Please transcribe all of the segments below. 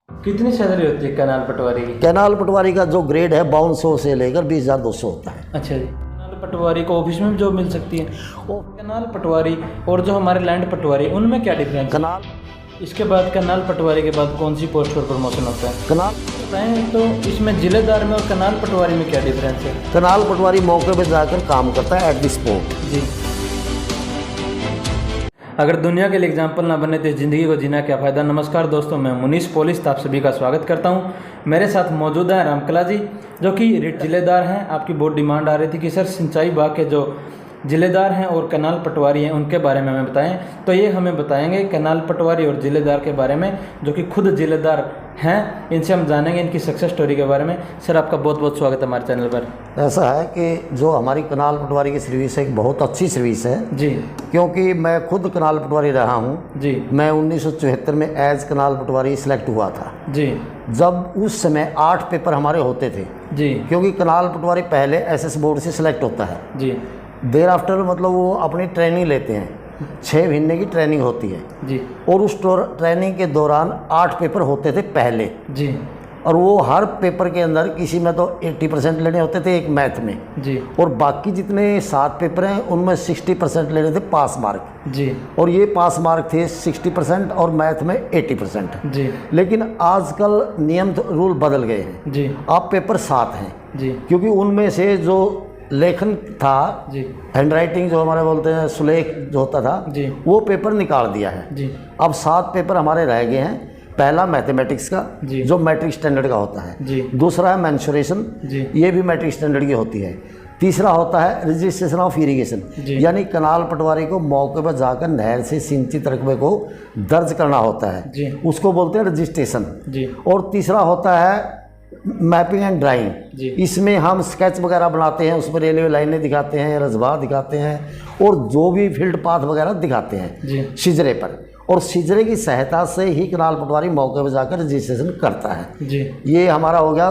कितनी सैलरी होती है कैनाल पटवारी की? कैनाल पटवारी का जो ग्रेड है 5200 से लेकर 20,200 होता है। अच्छा जी। कैनाल पटवारी को ऑफिस में भी जॉब मिल सकती है? वो कैनाल पटवारी और जो हमारे लैंड पटवारी उनमें क्या डिफरेंस है? कैनाल इसके बाद कैनाल पटवारी के बाद कौन सी पोस्ट पर प्रमोशन होता है? कैनाल बताएं तो इसमें जिलेदार में और कैनाल पटवारी में क्या डिफरेंस है? कैनाल पटवारी मौके पे जाकर काम करता है एट द स्पॉट। जी। अगर दुनिया के लिए एग्जाम्पल ना बने तो इस ज़िंदगी को जीना क्या फ़ायदा। नमस्कार दोस्तों, मैं मुनीश पोलिस आप सभी का स्वागत करता हूं। मेरे साथ मौजूद हैं रामकला जी, जो कि रिट जिलेदार हैं। आपकी बहुत डिमांड आ रही थी कि सर सिंचाई विभाग के जो जिलेदार हैं और कैनाल पटवारी हैं उनके बारे में हमें बताएं। तो ये हमें बताएंगे कैनाल पटवारी और जिलेदार के बारे में, जो कि खुद जिलेदार हैं। इनसे हम जानेंगे इनकी सक्सेस स्टोरी के बारे में। सर आपका बहुत बहुत स्वागत है हमारे चैनल पर। ऐसा है कि जो हमारी कैनाल पटवारी की सर्विस है एक बहुत अच्छी सर्विस है जी। क्योंकि मैं खुद कैनाल पटवारी रहा हूँ जी। मैं 1974 में एज कैनाल पटवारी सिलेक्ट हुआ था। जी। जब उस समय 8 पेपर हमारे होते थे। जी। क्योंकि कैनाल पटवारी पहले एसएस बोर्ड से सिलेक्ट होता है। जी। देर आफ्टर मतलब वो अपनी ट्रेनिंग लेते हैं, 6 महीने की ट्रेनिंग होती है। जी। और उस ट्रेनिंग के दौरान 8 पेपर होते थे पहले। जी। और वो हर पेपर के अंदर किसी में तो 80% लेने होते थे, एक मैथ में। जी। और बाकी जितने 7 पेपर हैं उनमें 60% लेने थे पास मार्क। जी। और ये पास मार्क थे 60% और मैथ में 80%। जी। लेकिन आजकल नियम रूल बदल गए हैं। जी। अब पेपर 7 हैं। जी। क्योंकि उनमें से जो लेखन था, जी। हैंड राइटिंग जो हमारे बोलते हैं, सुलेख जो होता था, जी। वो पेपर निकाल दिया है। जी। अब 7 पेपर हमारे रह गए हैं। पहला मैथमेटिक्स का, जी। जो मैट्रिक स्टैंडर्ड का होता है। जी। दूसरा है मेंसुरेशन, जी। ये भी मैट्रिक स्टैंडर्ड की होती है। तीसरा होता है रजिस्ट्रेशन ऑफ इरिगेशन, जी। यानी कैनाल पटवारी को मौके पर जाकर नहर से सिंचित रकबे को दर्ज करना होता है। जी। उसको बोलते हैं रजिस्ट्रेशन। जी। और तीसरा होता है मैपिंग एंड ड्राइंग। जी। इसमें हम स्केच वगैरह बनाते हैं, उसमें रेलवे लाइनें दिखाते हैं, रजबा दिखाते हैं और जो भी फील्ड पाथ वगैरह दिखाते हैं जी। सिजरे पर। और सिजरे की सहायता से ही कैनाल पटवारी मौके पर जाकर रजिस्ट्रेशन करता है। जी। ये हमारा हो गया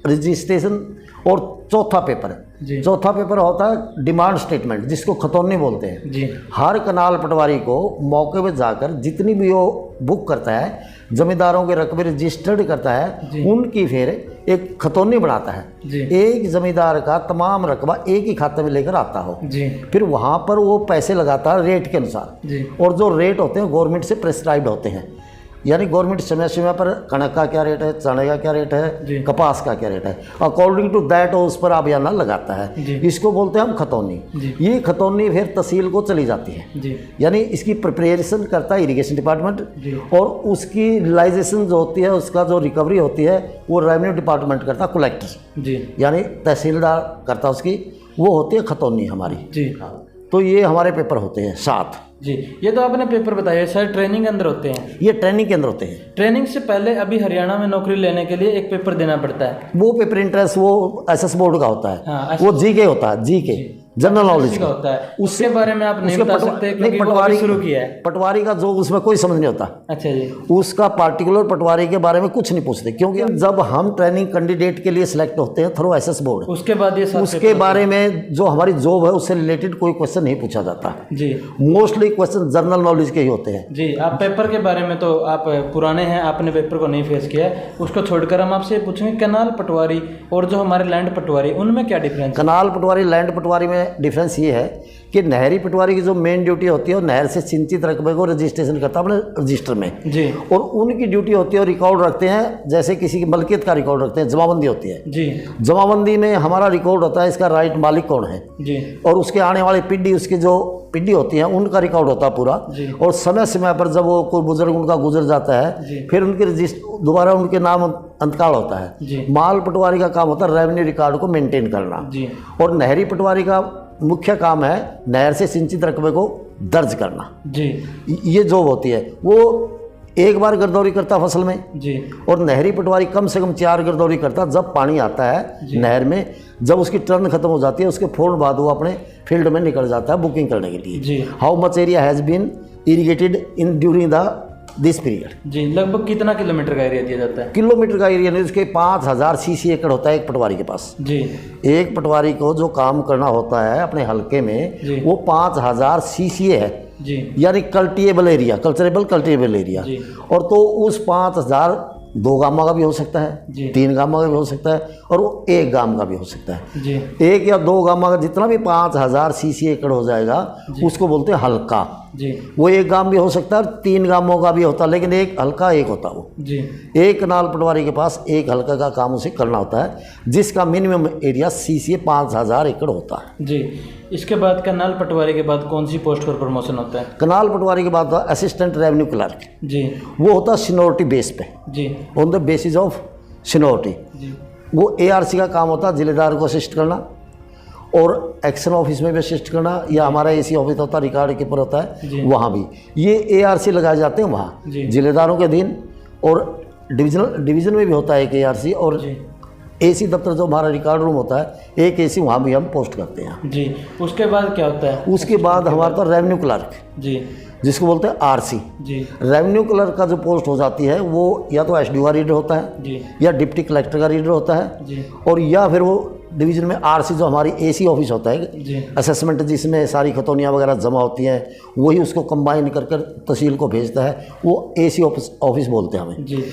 रजिस्ट्रेशन। और चौथा पेपर, जी। चौथा पेपर होता है डिमांड स्टेटमेंट, जिसको खतौनी बोलते हैं। जी। हर कैनाल पटवारी को मौके पर जाकर जितनी भी वो बुक करता है, जमींदारों के रकबे रजिस्टर्ड करता है, जी। उनकी फिर एक खतौनी बनाता है। जी। एक जमींदार का तमाम रकबा एक ही खाते में लेकर आता हो। जी। फिर वहाँ पर वो पैसे लगाता है रेट के अनुसार। जी। और जो रेट होते हैं गवर्नमेंट से प्रेस्क्राइब्ड होते हैं, यानी गवर्नमेंट समय समय पर कणक का क्या रेट है, चने का क्या रेट जी। है, कपास का क्या रेट है, अकॉर्डिंग टू दैट उस पर अभियान लगाता है। जी। इसको बोलते हैं हम खतौनी। जी। ये खतौनी फिर तहसील को चली जाती है। जी। यानी इसकी प्रिपरेशन करता है इरिगेशन डिपार्टमेंट। जी। और उसकी रियलाइजेशन जो होती है, उसका जो रिकवरी होती है, वो रेवेन्यू डिपार्टमेंट करता है, कलेक्टर जी। यानी तहसीलदार करता है उसकी। वो होती है खतौनी हमारी। जी। तो ये हमारे पेपर होते हैं 7। जी। ये तो आपने पेपर बताया सर, ट्रेनिंग के अंदर होते हैं। ये ट्रेनिंग के अंदर होते हैं। ट्रेनिंग से पहले अभी हरियाणा में नौकरी लेने के लिए एक पेपर देना पड़ता है। वो पेपर इंटरेस्ट वो एसएस बोर्ड का होता है। हाँ, वो जीके होता है, जीके जनरल नॉलेज का होता है। उसके बारे में आप नहीं उसके बता सकते क्योंकि वो पटवारी अभी शुरू किया है। पटवारी का जो उसमें कोई समझ नहीं होता। अच्छा जी। उसका पार्टिकुलर पटवारी के बारे में कुछ नहीं पूछते, क्योंकि जब हम ट्रेनिंग कैंडिडेट के लिए सिलेक्ट होते हैं थ्रू एसएस बोर्ड, उसके बाद ये सब उसके बारे में जो हमारी जॉब है उससे रिलेटेड कोई क्वेश्चन नहीं पूछा जाता। जी। मोस्टली क्वेश्चन जनरल नॉलेज के ही होते हैं। जी। आप पेपर के बारे में तो आप पुराने हैं, आपने पेपर को नहीं फेस किया है, उसको छोड़कर हम आपसे पूछेंगे कैनाल पटवारी और जो हमारे लैंड पटवारी उनमें क्या डिफरेंस है? कैनाल पटवारी लैंड पटवारी में डिफरेंस ये है कि नहरी पटवारी की जो मेन ड्यूटी होती है वो नहर से सिंचित रकबे को रजिस्ट्रेशन करता है अपने रजिस्टर में। जी। और उनकी ड्यूटी होती है, रिकॉर्ड रखते हैं, जैसे किसी की मलकियत का रिकॉर्ड रखते हैं, जमाबंदी होती है। जी। जमाबंदी में हमारा रिकॉर्ड होता है, इसका राइट मालिक कौन है। जी। और उसके आने वाली पीढ़ी, उसकी जो पीढ़ी होती है उनका रिकॉर्ड होता है पूरा। जी। और समय समय पर जब वो कोई बुजुर्ग उनका गुजर जाता है, जी। फिर उनके रजिस्टर दोबारा उनके नाम अंतकाल होता है। जी। माल पटवारी का काम होता है रेवेन्यू रिकॉर्ड को मेंटेन करना। जी। और नहरी पटवारी का मुख्य काम है नहर से सिंचित रकबे को दर्ज करना। जी। ये जॉब होती है। वो एक बार गिरदौरी करता फसल में। जी। और नहरी पटवारी कम से कम 4 गिरदौरी करता जब पानी आता है नहर में। जब उसकी टर्न खत्म हो जाती है उसके फौरन बाद वो अपने फील्ड में निकल जाता है बुकिंग करने के लिए। जी। How much area has been irrigated in during the this period. जी। लगभग कितना किलोमीटर का एरिया दिया जाता है? किलोमीटर का एरिया नहीं, उसके 5000 सीसी एकड़ होता है एक पटवारी के पास। जी। एक पटवारी को जो काम करना होता है अपने हलके में, जी। वो 5000 सीसी है। जी। यानी कल्टिएबल एरिया, कल्चरेबल कल्टिएबल एरिया। जी। और तो उस 5000 2 गामा का भी हो सकता जी। है, 3 गामा का भी हो सकता है, और वो 1 गामा का भी हो सकता है। जी 1 या 2 गामा का जितना भी 5000 सीसी एकड़ हो जाएगा उसको बोलते हैं हल्का। जी वो 1 गाम भी हो सकता है और 3 गामों का भी होता है, लेकिन एक हल्का एक होता है वो। जी एक कनाल पटवारी के पास 1 हल्का का काम उसे करना होता है, जिसका मिनिमम एरिया सीसी 5000 एकड़ होता है। जी। इसके बाद कनाल पटवारी के बाद कौन सी पोस्ट पर प्रमोशन होता है? कनाल पटवारी के बाद असिस्टेंट रेवेन्यू क्लर्क, जी वो होता है सीनियरिटी बेस पे, जी on the basis of seniority. जी वो ARC का काम होता है जिलेदार को असिस्ट करना और एक्शन ऑफिस में भी असिस्ट करना, या हमारा AC ऑफिस होता है रिकॉर्ड कीपर होता जी। है वहाँ भी ये ARC लगाए जाते हैं वहाँ जी। जिलेदारों के दिन, और डिवीज़न में भी होता है एक ARC, और जी AC दफ्तर जो हमारा रिकॉर्ड रूम होता है एक AC वहाँ भी हम पोस्ट करते हैं। जी। उसके बाद क्या होता है? उसके बाद हमारे पास रेवेन्यू क्लर्क, जी जिसको बोलते हैं RC। जी रेवेन्यू क्लर्क का जो पोस्ट हो जाती है वो या तो SDO का रीडर होता है, जी या डिप्टी कलेक्टर का रीडर होता है, जी और या फिर वो डिवीज़न में RC जो हमारी AC ऑफिस होता है, जी असेसमेंट जिसमें सारी खतौनियाँ वगैरह जमा होती हैं, वही उसको कंबाइन कर कर तहसील को भेजता है, वो AC ऑफिस बोलते हैं हमें। जी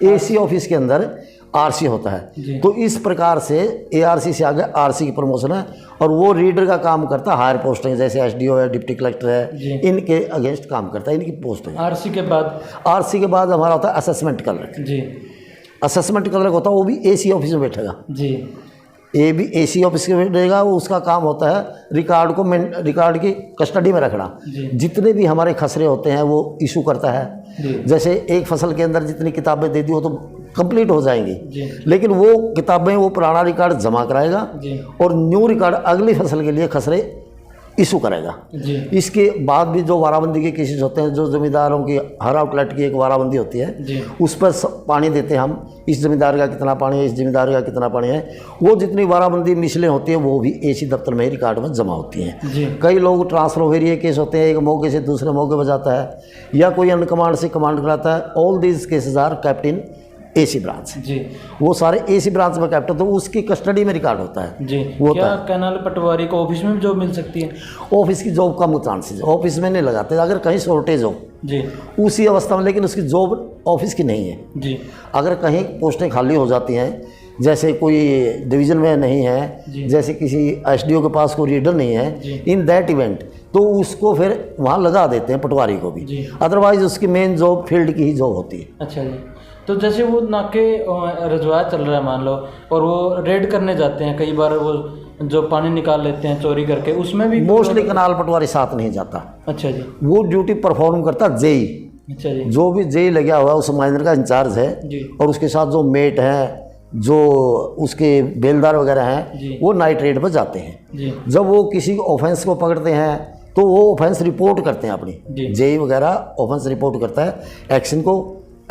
AC ऑफिस के अंदर RC होता जी। है। तो इस प्रकार से ARC से आगे RC की प्रमोशन है, और वो रीडर का काम करता है हायर पोस्टिंग, जैसे SDO है, डिप्टी कलेक्टर जी। है, इनके अगेंस्ट काम करता है, इनकी पोस्टिंग। RC के बाद? RC के बाद हमारा होता है असेसमेंट क्लर्क। जी असेसमेंट क्लर्क होता है वो भी AC ऑफिस में बैठेगा, जी ये भी AC ऑफिस में बैठेगा। वो उसका काम होता है रिकॉर्ड की कस्टडी में रखना। जी जितने भी हमारे खसरे होते हैं वो इशू करता है। जी जैसे एक फसल के अंदर जितनी किताबें दे दी वो तो कंप्लीट हो जाएंगी, जी लेकिन वो किताबें वो पुराना रिकॉर्ड जमा कराएगा जी और न्यू रिकॉर्ड अगली फसल के लिए खसरे इशू करेगा। जी इसके बाद भी जो वाराबंदी के केसेस होते हैं, जो जमींदारों की हर आउटलेट की एक वाराबंदी होती है, जी उस पर पानी देते हैं हम, इस जमींदार का कितना पानी है, इस जमींदार का कितना पानी है, वो जितनी वाराबंदी मिसलें होती हैं वो भी AC दफ्तर में ही रिकॉर्ड में जमा होती हैं। जी कई लोग ट्रांसफर ऑफ एरिया केस होते हैं, एक मौके से दूसरे मौके पर जाता है, या कोई अन्य कमांड से कमांड कराता है। All these cases are kept in AC branch. जी वो सारे AC ब्रांच में कैप्ट, तो उसकी कस्टडी में रिकॉर्ड होता है। जी। वो क्या कनाल पटवारी को ऑफिस में भी जॉब मिल सकती है? ऑफिस की जॉब कम चांसेस, ऑफिस में नहीं लगाते, अगर कहीं शॉर्टेज हो जी उसी अवस्था में, लेकिन उसकी जॉब ऑफिस की नहीं है। जी अगर कहीं पोस्टें खाली हो जाती हैं, जैसे कोई डिवीज़न में नहीं है, जी। जैसे किसी SDO के पास कोई रीडर नहीं है, जी। इन दैट इवेंट तो उसको फिर वहाँ लगा देते हैं पटवारी को भी। जी। अदरवाइज उसकी मेन जॉब फील्ड की ही जॉब होती है। अच्छा जी। तो जैसे वो नाके रजवा चल रहा है मान लो, और वो रेड करने जाते हैं, कई बार वो जो पानी निकाल लेते हैं चोरी करके, उसमें भी मोस्टली कनाल पटवारी साथ नहीं जाता, अच्छा जी। वो ड्यूटी परफॉर्म करता जेई। अच्छा जी जो भी जेई लगा हुआ है उस माइनर का इंचार्ज है, जी और उसके साथ जो मेट हैं, जो उसके बेलदार वगैरह हैं, जी। वो नाइट रेड पर जाते हैं। जी जब वो किसी ऑफेंस को पकड़ते हैं तो वो ऑफेंस रिपोर्ट करते हैं अपनी, जी। जेई वगैरह ऑफेंस रिपोर्ट करता है एक्शन को,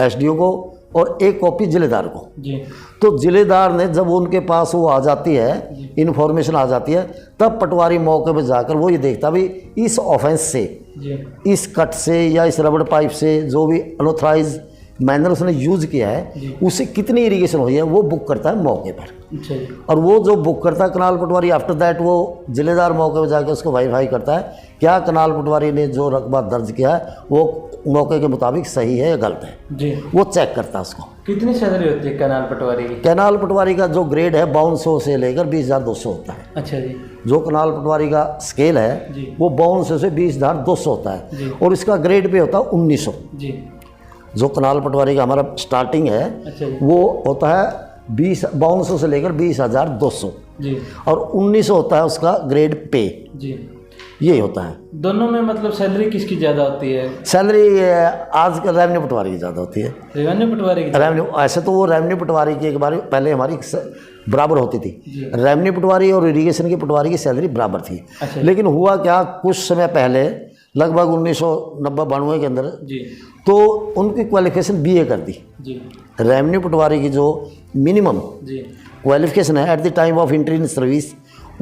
SDO को, और एक कॉपी जिलेदार को। जी तो जिलेदार ने जब उनके पास वो आ जाती है, इन्फॉर्मेशन आ जाती है, तब पटवारी मौके पर जाकर वो ये देखता भी इस ऑफेंस से, जी इस कट से या इस रबड़ पाइप से जो भी अनऑथराइज मैनर उसने यूज़ किया है, उससे कितनी इरिगेशन हुई है वो बुक करता है मौके पर। अच्छा जी और वो जो बुक करता है कनाल पटवारी, आफ्टर दैट वो जिलेदार मौके पर जाकर उसको वेरीफाई करता है क्या कनाल पटवारी ने जो रकबा दर्ज किया है वो मौके के मुताबिक सही है या गलत है, जी। वो चेक करता है उसको। कितनी सैलरी होती है कनाल पटवारी की? कनाल पटवारी का जो ग्रेड है 5200 से लेकर 20,200 होता है। अच्छा जी जो कनाल पटवारी का स्केल है जी। वो 5200 से 20,200 होता जी। है, और इसका ग्रेड पे होता है 1900। जी जो कनाल पटवारी का हमारा स्टार्टिंग है अच्छा जी वो होता है 5200 से लेकर 20,200, जी और 1900 होता है उसका ग्रेड पे। जी। ये होता है। दोनों में मतलब सैलरी किसकी ज़्यादा होती है? सैलरी आजकल रेवेन्यू पटवारी की ज़्यादा होती है। रेवेन्यू पटवारी की? रेवेन्यू ऐसे तो वो रेवेन्यू पटवारी की एक बार पहले हमारी बराबर होती थी, जी। रेवेन्यू पटवारी और इरिगेशन की पटवारी की सैलरी बराबर थी। अच्छा। लेकिन हुआ क्या, कुछ समय पहले लगभग 1990-92 के अंदर, जी तो उनकी क्वालिफिकेशन BA कर दी। जी रेवेन्यू पटवारी की जो मिनिमम जी क्वालिफिकेशन है at the time of entry in service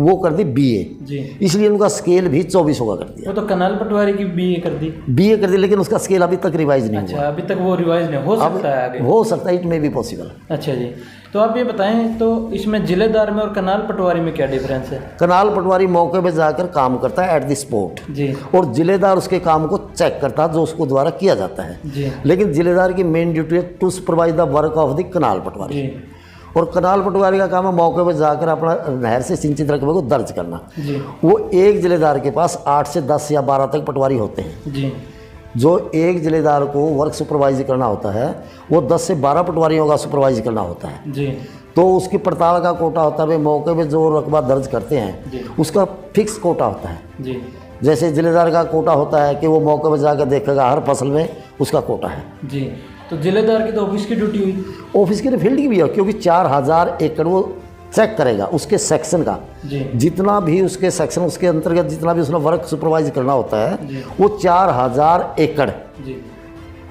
वो कर दी BA, जी। इसलिए उनका स्केल भी 24 होगा कर दिया। वो तो कनाल पटवारी की BA कर दी। BA कर दी, लेकिन उसका स्केल अभी तक रिवाइज नहीं अच्छा, अभी तक वो रिवाइज नहीं हो सकता है आगे। हो सकता है, इट मे बी पॉसिबल। अच्छा जी, तो आप ये बताएं तो इसमें जिलेदार में और कनाल पटवारी में क्या डिफरेंस है? कनाल पटवारी मौके पे जाकर काम करता है एट द स्पॉट जी और जिलेदार उसके काम को चेक करता है जो उसको द्वारा किया जाता है। जी लेकिन जिलेदार की मेन ड्यूटी है to supervise the work of the canal patwari, जी और कनाल पटवारी का काम है मौके पर जाकर अपना नहर से सिंचित रकबे को दर्ज करना। जी वो एक जिलेदार के पास 8 से 10 या 12 तक पटवारी होते हैं। जी जो एक जिलेदार को वर्क सुपरवाइज करना होता है वो 10 से 12 पटवारियों का सुपरवाइज करना होता है। जी तो उसकी पड़ताल का कोटा होता है, वे मौके पे जो रकबा दर्ज करते हैं जी उसका फिक्स कोटा होता है। जी जैसे जिलेदार का कोटा होता है कि वो मौके पर जाकर देखेगा हर फसल में उसका कोटा है। जी। तो जिलेदार की तो ऑफिस की ड्यूटी हुई। ऑफिस की फील्ड की भी है, क्योंकि 4000 एकड़ वो चेक करेगा उसके सेक्शन का, जी जितना भी उसके सेक्शन उसके अंतर्गत जितना भी उसने वर्क सुपरवाइज करना होता है जी वो 4000 एकड़ जी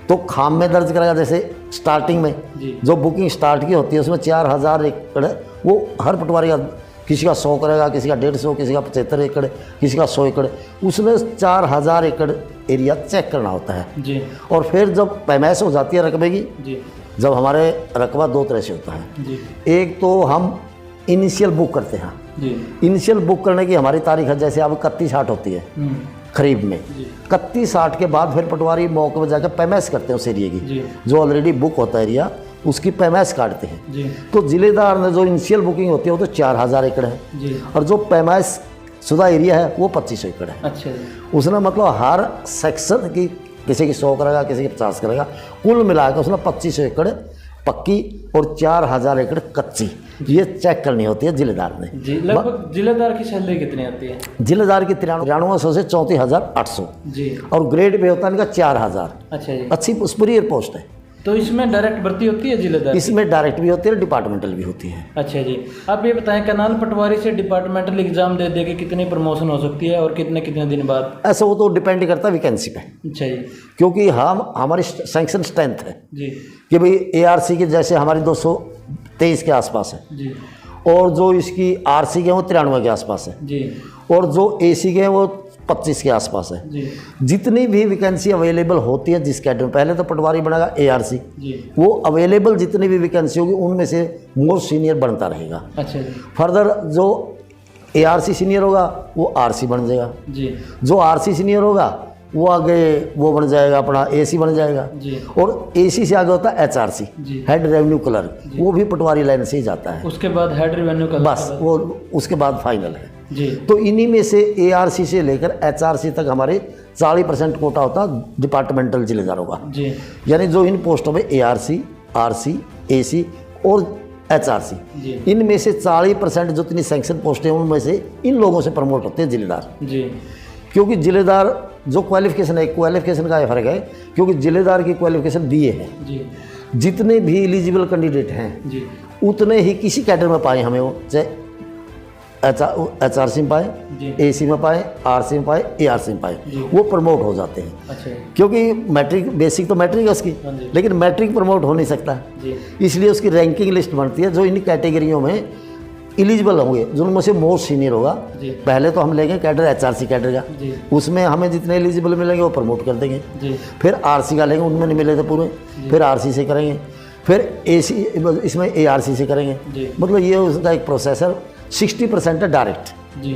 तो खाम में दर्ज करेगा। जैसे स्टार्टिंग में जी जो बुकिंग स्टार्ट की होती है उसमें 4000 एकड़ वो हर पटवारी का, किसी का 100 करेगा, किसी का 150, किसी का 75 एकड़, किसी का 100 एकड़, उसमें 4000 एकड़ एरिया चेक करना होता है। जी और फिर जब पैमाइश हो जाती है रकबे की, जी जब हमारे रकबा 2 तरह से होता है। जी एक तो हम इनिशियल बुक करते हैं। जी इनिशियल बुक करने की हमारी तारीख है, जैसे अब 31/8 होती है खरीफ में, जी 31/8 के बाद फिर पटवारी मौके पर जाकर पैमाइश करते हैं उस एरिया की, जी जो ऑलरेडी बुक होता है एरिया उसकी पैमाइश काटते हैं। जी तो जिलेदार ने जो इनिशियल बुकिंग होती है वो तो 4000 एकड़ है, जी। और जो पैमाइश शुदा एरिया है वो 2500 एकड़ है। अच्छा जी उसने मतलब हर सेक्शन की, किसी की 100 करेगा, किसी की 50 करेगा, कुल मिलाकर उसने 2500 एकड़ पक्की और 4000 एकड़ कच्ची ये चेक करनी होती है जिलेदार ने। जी। लगभग जिलेदार की सैलरी कितनी आती है? जिलेदार की 9300 से 34,800 जी। और ग्रेड पे होता है इनका 4000। अच्छा जी। अच्छी सुपीरियर पोस्ट है। तो इसमें डायरेक्ट भर्ती होती है जिलेदार की? इसमें डायरेक्ट भी होती है, डिपार्टमेंटल भी होती है। अच्छा जी। आप ये बताएं कनाल पटवारी से डिपार्टमेंटल एग्जाम दे के कितनी प्रमोशन हो सकती है और कितने कितने दिन बाद? ऐसा वो तो डिपेंड करता है वैकेंसी पे, अच्छा जी क्योंकि हमारी सैंक्शन स्ट्रेंथ है जी कि भाई ARC की जैसे हमारी 223 के आसपास है, जी और जो इसकी RC के हैं वो 93 के आसपास है, जी और जो AC के हैं वो 25 के आसपास है। जी जितनी भी वैकेंसी अवेलेबल होती है जिस कैडर में, पहले तो पटवारी बनेगा ARC, जी। वो अवेलेबल जितनी भी वैकेंसी होगी उनमें से मोस्ट सीनियर बनता रहेगा। अच्छा जी फर्दर जो ARC सीनियर होगा वो RC बन जाएगा, जी जो RC सीनियर होगा वो आगे वो बन जाएगा अपना AC बन जाएगा, जी। और AC से आगे होता है HRC, जी। हेड रेवेन्यू क्लर्क, वो भी पटवारी लाइन से ही जाता है। उसके बाद हेड रेवेन्यू का बस वो उसके बाद फाइनल है। जी तो इन्हीं में से ARC से लेकर HRC तक हमारे 40% कोटा होता है डिपार्टमेंटल जिलेदारों का। जी यानी जो इन पोस्टों में ARC, RC, AC और HRC, जी इनमें से 40% जितनी सैंक्शन पोस्टें हैं उनमें से इन लोगों से प्रमोट होते हैं जिलेदार। जी क्योंकि जिलेदार जो क्वालिफिकेशन है, क्वालिफिकेशन का फर्क है, क्योंकि जिलेदार की क्वालिफिकेशन BA है। जी जितने भी एलिजिबल कैंडिडेट हैं जी उतने ही किसी कैडर में पाए हमें, वो चाहे HRC में पाए, जी। AC में पाए, RC में पाए, ARC में पाए, जी। वो प्रमोट हो जाते हैं। अच्छा क्योंकि मैट्रिक बेसिक तो मैट्रिक है उसकी, हाँ जी। लेकिन मैट्रिक प्रमोट हो नहीं सकता, जी इसलिए उसकी रैंकिंग लिस्ट बनती है जो इन कैटेगरियों में एलिजिबल होंगे, जिनमें से मोस्ट सीनियर होगा। जी पहले तो हम लेंगे कैडर HRC कैडर का, जी उसमें हमें जितने एलिजिबल मिलेंगे वो प्रमोट कर देंगे। जी फिर RC का लेंगे, उनमें नहीं मिले तो पूरे, फिर RC से करेंगे, फिर AC इसमें ARC से करेंगे। जी मतलब ये उसका एक प्रोसेस है। 60% है डायरेक्ट, जी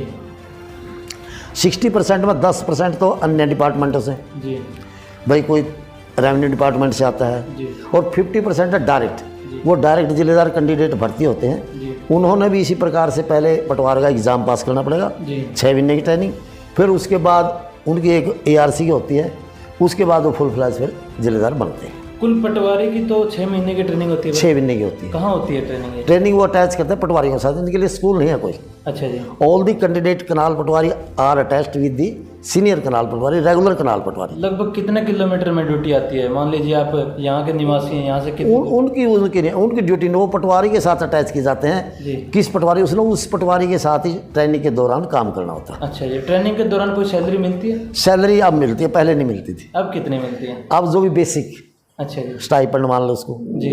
60% में 10% तो अन्य डिपार्टमेंटों से, जी भाई कोई रेवेन्यू डिपार्टमेंट से आता है, जी और 50% है डायरेक्ट, जी। वो डायरेक्ट जिलेदार कैंडिडेट भर्ती होते हैं। जी उन्होंने भी इसी प्रकार से पहले पटवार का एग्ज़ाम पास करना पड़ेगा, जी 6 महीने की ट्रेनिंग, फिर उसके बाद उनकी एक ARC की होती है, उसके बाद वो फुल फ्लैश फिर जिलेदार बनते हैं। कुल पटवारी की तो 6 महीने की ट्रेनिंग होती है? 6 महीने की होती है कहाँ होती है ट्रेनिंग ये? ट्रेनिंग, वो अटैच करते हैं पटवारियों के साथ, इनके लिए स्कूल नहीं है कोई। अच्छा जी all the candidate canal patwari are attached with the senior canal patwari, regular canal patwari. लगभग कितने किलोमीटर में ड्यूटी आती है? मान लीजिए आप यहाँ के निवासी हैं, यहाँ से कितने? उनकी ड्यूटी वो पटवारी के साथ अटैच किए जाते हैं। जी किस पटवारी, उसने उस पटवारी के साथ ही ट्रेनिंग के दौरान काम करना होता है। अच्छा जी। ट्रेनिंग के दौरान कोई सैलरी मिलती है? सैलरी अब मिलती है, पहले नहीं मिलती थी। अब कितनी मिलती है? अब जो भी बेसिक अच्छा जी स्टाइपेंड मान लो उसको, जी,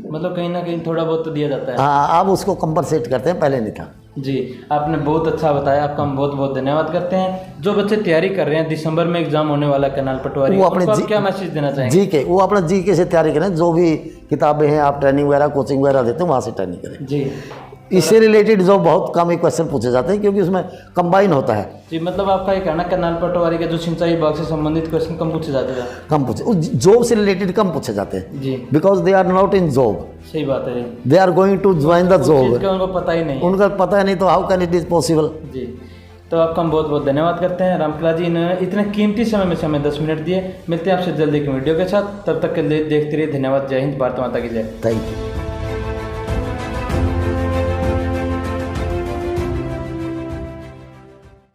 मतलब कहीं ना कहीं थोड़ा बहुत तो दिया जाता है। हाँ अब उसको कंपनसेट करते हैं, पहले नहीं था। जी, आपने बहुत अच्छा बताया, आपका हम बहुत बहुत धन्यवाद करते हैं। जो बच्चे तैयारी कर रहे हैं, दिसंबर में एग्जाम होने वाला कैनाल पटवारी, वो अपने उनको आप क्या मैसेज देना चाहेंगे? जीके, वो अपना जीके से तैयारी करें। जो भी किताबें हैं आप ट्रेनिंग वगैरह कोचिंग वगैरह देते हैं वहाँ से ट्रेनिंग करें। जी, इससे रिलेटेड जो बहुत कम ही क्वेश्चन पूछे जाते हैं क्योंकि उसमें कंबाइन होता है। जी, मतलब आपका ये कहना कैनाल पटवारी के जो सिंचाई विभाग से संबंधित क्वेश्चन कम पूछे जाते हैं? कम पूछे, जॉब से रिलेटेड कम पूछे जाते हैं। जी, because they are not in job, सही बात है जी। They are going to join the job. चीज़ का उनको पता ही नहीं है। उनका पता नहीं तो how can it is possible. जी, तो आपका हम बहुत बहुत धन्यवाद करते हैं। रामकला जी ने इतने कीमती समय में से हमें 10 मिनट दिए। मिलते हैं आपसे जल्दी एक वीडियो के साथ, तब तक के लिए देखते रहिए। धन्यवाद। जय हिंद, भारत माता की जय। Thank you.